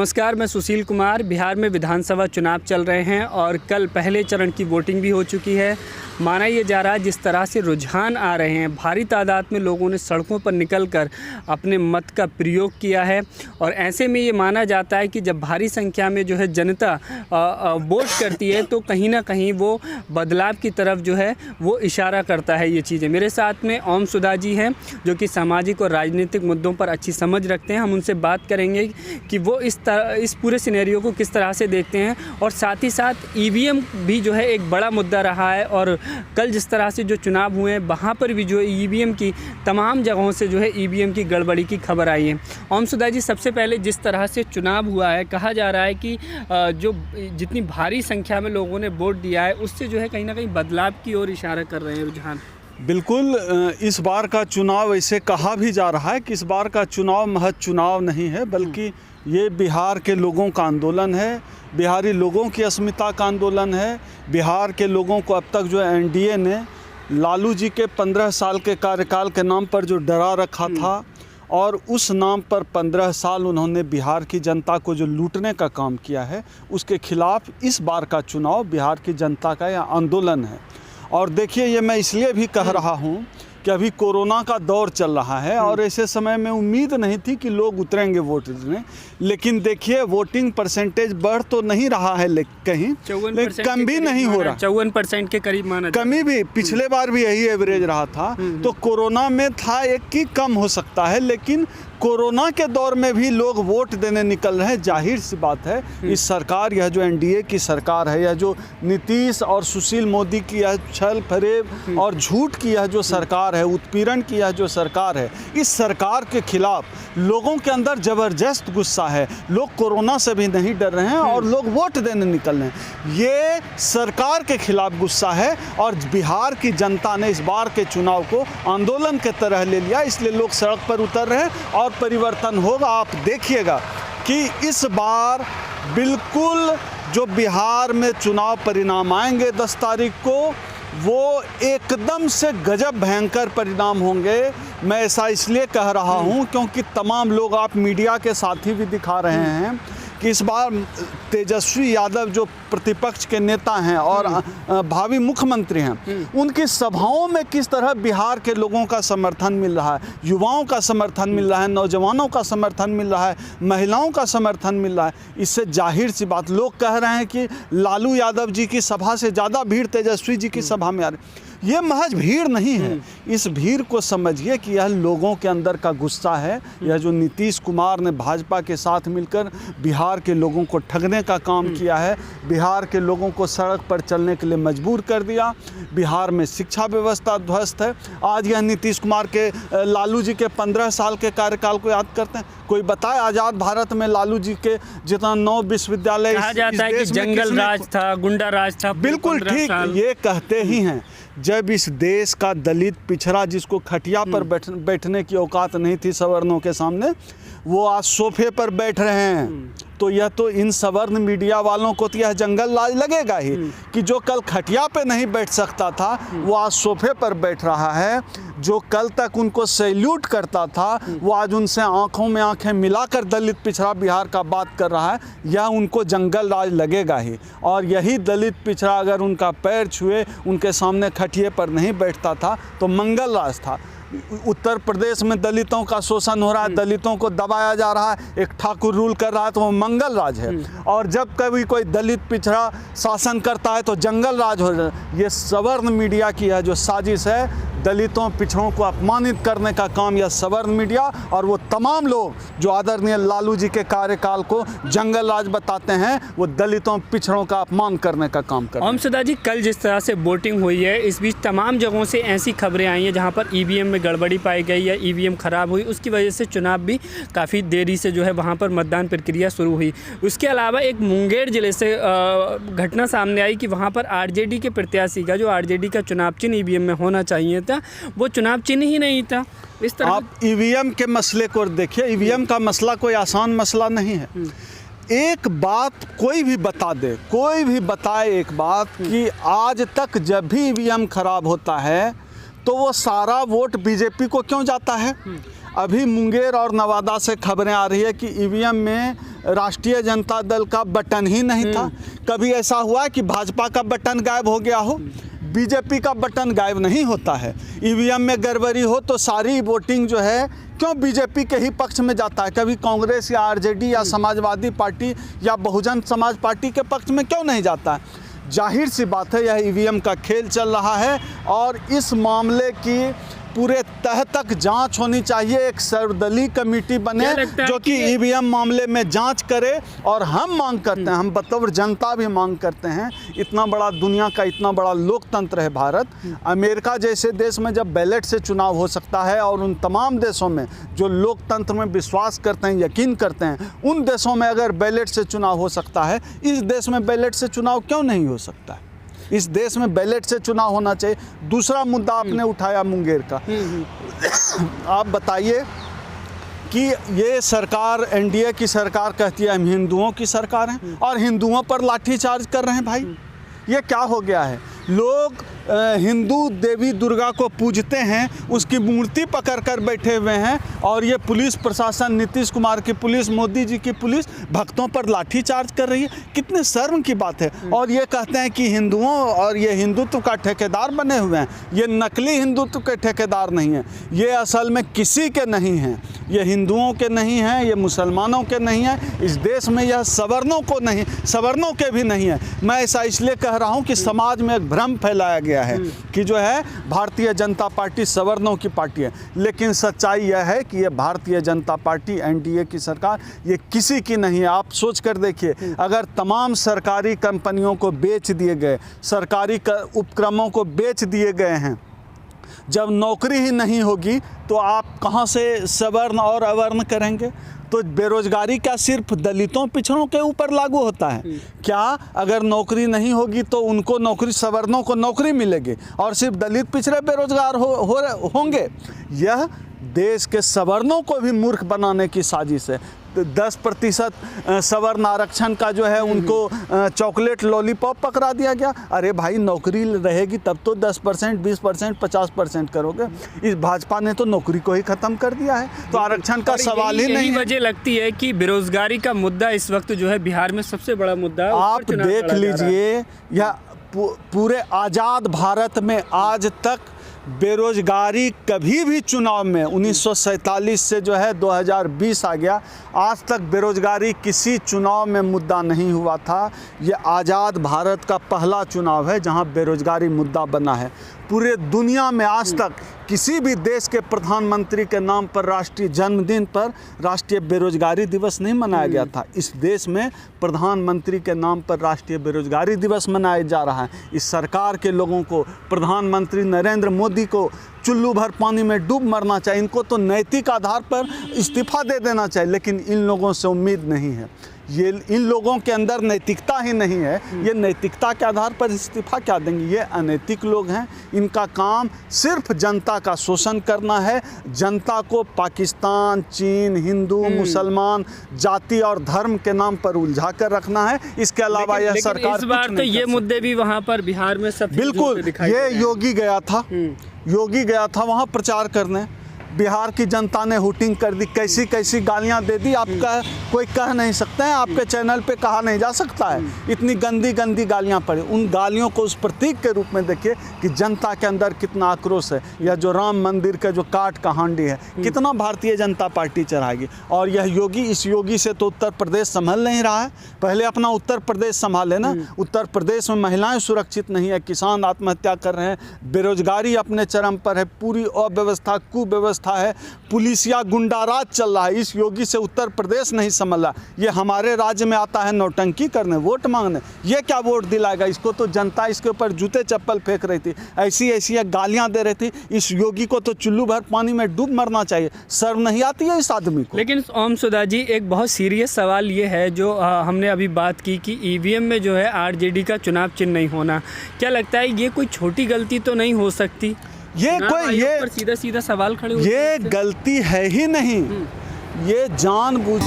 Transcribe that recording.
नमस्कार, मैं सुशील कुमार। बिहार में विधानसभा चुनाव चल रहे हैं और कल पहले चरण की वोटिंग भी हो चुकी है। माना ये जा रहा है जिस तरह से रुझान आ रहे हैं, भारी तादाद में लोगों ने सड़कों पर निकलकर अपने मत का प्रयोग किया है और ऐसे में ये माना जाता है कि जब भारी संख्या में जो है जनता वोट करती है तो कहीं ना कहीं वो बदलाव की तरफ जो है वो इशारा करता है। ये चीज़ें मेरे साथ में ओम सुधा जी हैं जो कि सामाजिक और राजनीतिक मुद्दों पर अच्छी समझ रखते हैं। हम उनसे बात करेंगे कि वो इस पूरे सिनेरियो को किस तरह से देखते हैं और साथ ही साथ ईवीएम भी जो है एक बड़ा मुद्दा रहा है और कल जिस तरह से जो चुनाव हुए हैं वहाँ पर भी जो है ईवीएम की तमाम जगहों से जो है ईवीएम की गड़बड़ी की खबर आई है। ओम सुधा जी, सबसे पहले जिस तरह से चुनाव हुआ है, कहा जा रहा है कि जो जितनी भारी संख्या में लोगों ने वोट दिया है उससे जो है कहीं ना कहीं बदलाव की ओर इशारा कर रहे हैं रुझान। बिल्कुल, इस बार का चुनाव ऐसे कहा भी जा रहा है कि इस बार का चुनाव महज चुनाव नहीं है, बल्कि ये बिहार के लोगों का आंदोलन है, बिहारी लोगों की अस्मिता का आंदोलन है। बिहार के लोगों को अब तक जो एनडीए ने लालू जी के 15 साल के कार्यकाल के नाम पर जो डरा रखा था और उस नाम पर 15 साल उन्होंने बिहार की जनता को जो लूटने का काम किया है, उसके खिलाफ इस बार का चुनाव बिहार की जनता का यह आंदोलन है। और देखिए, ये मैं इसलिए भी कह रहा हूँ कि अभी कोरोना का दौर चल रहा है और ऐसे समय में उम्मीद नहीं थी कि लोग उतरेंगे वोट देने, लेकिन देखिए वोटिंग परसेंटेज बढ़ तो नहीं रहा है कहीं, लेकिन कम भी नहीं हो रहा। 54% के करीब माना, कमी भी पिछले बार भी यही एवरेज रहा था। तो कोरोना में था एक कि कम हो सकता है, लेकिन कोरोना के दौर में भी लोग वोट देने निकल रहे हैं। जाहिर सी बात है, इस सरकार, यह जो एनडीए की सरकार है, यह जो नीतीश और सुशील मोदी की यह छल फरेब और झूठ की यह जो सरकार है, उत्पीड़न की यह जो सरकार है, इस सरकार के खिलाफ लोगों के अंदर ज़बरदस्त गुस्सा है। लोग कोरोना से भी नहीं डर रहे हैं और लोग वोट देने निकल रहे हैं। ये सरकार के खिलाफ गुस्सा है और बिहार की जनता ने इस बार के चुनाव को आंदोलन के तरह ले लिया, इसलिए लोग सड़क पर उतर रहे हैं और परिवर्तन होगा। आप देखिएगा कि इस बार बिल्कुल जो बिहार में चुनाव परिणाम आएंगे 10 तारीख को, वो एकदम से गजब भयंकर परिणाम होंगे। मैं ऐसा इसलिए कह रहा हूं क्योंकि तमाम लोग, आप मीडिया के साथी भी दिखा रहे हैं कि इस बार तेजस्वी यादव जो प्रतिपक्ष के नेता हैं और भावी मुख्यमंत्री हैं, उनकी सभाओं में किस तरह बिहार के लोगों का समर्थन मिल रहा है, युवाओं का समर्थन मिल रहा है, नौजवानों का समर्थन मिल रहा है, महिलाओं का समर्थन मिल रहा है। इससे जाहिर सी बात, लोग कह रहे हैं कि लालू यादव जी की सभा से ज़्यादा भीड़ तेजस्वी जी की सभा में आ रही। ये महज भीड़ नहीं है, इस भीड़ को समझिए कि यह लोगों के अंदर का गुस्सा है। यह जो नीतीश कुमार ने भाजपा के साथ मिलकर बिहार के लोगों को ठगने का काम किया है, बिहार के लोगों को सड़क पर चलने के लिए मजबूर कर दिया। बिहार में शिक्षा व्यवस्था ध्वस्त है। आज यह नीतीश कुमार के, लालू जी के 15 साल के कार्यकाल को याद करते हैं। कोई बताए आज़ाद भारत में लालू जी के जितना 9 विश्वविद्यालय, कहा जाता है कि जंगल राज था, गुंडा राज था। बिल्कुल ठीक, ये कहते ही हैं। जब इस देश का दलित पिछड़ा, जिसको खटिया पर बैठने की औकात नहीं थी सवर्णों के सामने, वो आज सोफे पर बैठ रहे हैं, तो यह तो इन सवर्ण मीडिया वालों को तो यह जंगल राज लगेगा ही कि जो कल खटिया पे नहीं बैठ सकता था वो आज सोफे पर बैठ रहा है। जो कल तक उनको सैल्यूट करता था वो आज उनसे आंखों में आंखें मिलाकर दलित पिछड़ा बिहार का बात कर रहा है। यह उनको जंगल राज लगेगा ही। और यही दलित पिछड़ा अगर उनका पैर छुए, उनके सामने खटिए पर नहीं बैठता था तो मंगल राज था। उत्तर प्रदेश में दलितों का शोषण हो रहा है, दलितों को दबाया जा रहा है, एक ठाकुर रूल कर रहा है तो वो मंगल राज है। और जब कभी कोई दलित पिछड़ा शासन करता है तो जंगल राज हो जाता है। ये सवर्ण मीडिया की है जो साजिश है, दलितों पिछड़ों को अपमानित करने का काम यह सवर्ण मीडिया और वो तमाम लोग जो आदरणीय लालू जी के कार्यकाल को जंगल राज बताते हैं, वो दलितों पिछड़ों का अपमान करने का काम करते हैं। ओम सुधा जी, कल जिस तरह से वोटिंग हुई है, इस बीच तमाम जगहों से ऐसी खबरें आई हैं जहां पर ईवीएम में गड़बड़ी पाई गई या ईवीएम ख़राब हुई, उसकी वजह से चुनाव भी काफ़ी देरी से जो है वहाँ पर मतदान प्रक्रिया शुरू हुई। उसके अलावा एक मुंगेर ज़िले से घटना सामने आई कि वहाँ पर आरजेडी के प्रत्याशी का, जो आरजेडी का चुनाव चिन्ह ईवीएम में होना चाहिए था, वो चुनाव चिन्ह ही नहीं था। इस तरह आप ईवीएम के मसले को देखिए, ईवीएम का मसला कोई आसान मसला नहीं है। एक बात कोई भी बता दे, कोई भी बताए एक बात कि आज तक जब भी ईवीएम खराब होता है तो वो सारा वोट बीजेपी को क्यों जाता है। अभी मुंगेर और नवादा से खबरें आ रही है कि ईवीएम में राष्ट्रीय जनता दल का बटन ही नहीं था। कभी ऐसा हुआ कि भाजपा का बटन गायब हो गया हो? बीजेपी का बटन गायब नहीं होता है। ईवीएम में गड़बड़ी हो तो सारी वोटिंग जो है क्यों बीजेपी के ही पक्ष में जाता है, कभी कांग्रेस या आरजेडी या समाजवादी पार्टी या बहुजन समाज पार्टी के पक्ष में क्यों नहीं जाता है? जाहिर सी बात है यह ईवीएम का खेल चल रहा है और इस मामले की पूरे तह तक जांच होनी चाहिए। एक सर्वदलीय कमेटी बने जो कि ईवीएम मामले में जांच करे। और हम मांग करते हैं, हम बतौर जनता भी मांग करते हैं, इतना बड़ा दुनिया का इतना बड़ा लोकतंत्र है भारत, अमेरिका जैसे देश में जब बैलेट से चुनाव हो सकता है और उन तमाम देशों में जो लोकतंत्र में विश्वास करते हैं, यकीन करते हैं, उन देशों में अगर बैलेट से चुनाव हो सकता है, इस देश में बैलेट से चुनाव क्यों नहीं हो सकता है? इस देश में बैलेट से चुनाव होना चाहिए। दूसरा मुद्दा आपने उठाया मुंगेर का। आप बताइए कि ये सरकार, एनडीए की सरकार कहती है हम हिंदुओं की सरकार हैं और हिंदुओं पर लाठीचार्ज कर रहे हैं। भाई ये क्या हो गया है? लोग हिंदू देवी दुर्गा को पूजते हैं, उसकी मूर्ति पकड़ कर बैठे हुए हैं और ये पुलिस प्रशासन, नीतीश कुमार की पुलिस, मोदी जी की पुलिस भक्तों पर लाठीचार्ज कर रही है। कितने शर्म की बात है। और ये कहते हैं कि हिंदुओं और ये हिंदुत्व का ठेकेदार बने हुए हैं। ये नकली हिंदुत्व के ठेकेदार नहीं हैं, ये असल में किसी के नहीं हैं। ये हिंदुओं के नहीं हैं, ये मुसलमानों के नहीं हैं, इस देश में यह सवर्णों को नहीं, सवर्णों के भी नहीं है। मैं ऐसा इसलिए कह रहा हूँ कि समाज में एक भ्रम फैलाया गया है कि जो है भारतीय जनता पार्टी सवर्णों की पार्टी है, लेकिन सच्चाई यह है कि ये भारतीय जनता पार्टी, एनडीए की सरकार, ये किसी की नहीं है। आप सोच कर देखिए, अगर तमाम सरकारी कंपनियों को बेच दिए गए, सरकारी उपक्रमों को बेच दिए गए हैं, जब नौकरी ही नहीं होगी तो आप कहाँ से सवर्ण और अवर्ण करेंगे? तो बेरोजगारी क्या सिर्फ दलितों पिछड़ों के ऊपर लागू होता है क्या? अगर नौकरी नहीं होगी तो उनको नौकरी, सवर्णों को नौकरी मिलेगी और सिर्फ दलित पिछड़े बेरोजगार होंगे? यह देश के सवर्णों को भी मूर्ख बनाने की साजिश है। 10% सवर्ण आरक्षण का जो है उनको चॉकलेट लॉलीपॉप पकड़ा दिया गया। अरे भाई नौकरी रहेगी तब तो 10%, 20%, 50% करोगे। इस भाजपा ने तो नौकरी को ही ख़त्म कर दिया है, तो आरक्षण का सवाल ही नहीं है। वजह लगती है कि बेरोजगारी का मुद्दा इस वक्त जो है बिहार में सबसे बड़ा मुद्दा है। आप देख लीजिए, यह पूरे आज़ाद भारत में आज तक बेरोजगारी कभी भी चुनाव में 1947 से जो है 2020 आ गया, आज तक बेरोजगारी किसी चुनाव में मुद्दा नहीं हुआ था। ये आज़ाद भारत का पहला चुनाव है जहां बेरोजगारी मुद्दा बना है। पूरे दुनिया में आज तक किसी भी देश के प्रधानमंत्री के नाम पर, राष्ट्रीय जन्मदिन पर राष्ट्रीय बेरोजगारी दिवस नहीं मनाया गया था। इस देश में प्रधानमंत्री के नाम पर राष्ट्रीय बेरोजगारी दिवस मनाया जा रहा है। इस सरकार के लोगों को, प्रधानमंत्री नरेंद्र मोदी को चुल्लू भर पानी में डूब मरना चाहिए। इनको तो नैतिक आधार पर इस्तीफा दे देना चाहिए, लेकिन इन लोगों से उम्मीद नहीं है। ये इन लोगों के अंदर नैतिकता ही नहीं है। ये नैतिकता के आधार पर इस्तीफा क्या देंगे? ये अनैतिक लोग हैं। इनका काम सिर्फ जनता का शोषण करना है, जनता को पाकिस्तान, चीन, हिंदू, मुसलमान, जाति और धर्म के नाम पर उलझा कर रखना है। इसके अलावा यह सरकार इस बार तो ये मुद्दे भी वहाँ पर बिहार में सब बिल्कुल, ये योगी गया था, योगी गया था वहाँ प्रचार करने। बिहार की जनता ने हुटिंग कर दी, कैसी कैसी गालियां दे दी। आपका कोई कह नहीं सकते हैं, आपके चैनल पे कहा नहीं जा सकता है। इतनी गंदी गंदी गालियां पड़ी। उन गालियों को उस प्रतीक के रूप में देखिए कि जनता के अंदर कितना आक्रोश है। या जो राम मंदिर का जो काट का हांडी है, कितना भारतीय जनता पार्टी चढ़ाएगी। और यह योगी, इस योगी से तो उत्तर प्रदेश संभल नहीं रहा है। पहले अपना उत्तर प्रदेश संभाले ना। उत्तर प्रदेश में महिलाएं सुरक्षित नहीं है, किसान आत्महत्या कर रहे हैं, बेरोजगारी अपने चरम पर है, पूरी अव्यवस्था, कुव्यवस्था है, पुलिसिया गुंडाराज चल रहा है। इस योगी से उत्तर प्रदेश नहीं संभल रहा। ये हमारे राज्य में आता है नौटंकी करने, वोट मांगने। ये क्या वोट दिलाएगा? इसको तो जनता इसके ऊपर जूते चप्पल फेंक रही थी, ऐसी ऐसी गालियां दे रही थी। इस योगी को तो चुल्लू भर पानी में डूब मरना चाहिए। शर्म नहीं आती है इस आदमी को? लेकिन ओम सुधा जी, एक बहुत सीरियस सवाल ये है जो हमने अभी बात की कि ईवीएम में जो है आरजेडी का चुनाव चिन्ह नहीं होना, क्या लगता है ये कोई छोटी गलती तो नहीं हो सकती? ये कोई, ये सीधा सीधा सवाल खड़े होते ये गलती है ही नहीं, ये जानबूझ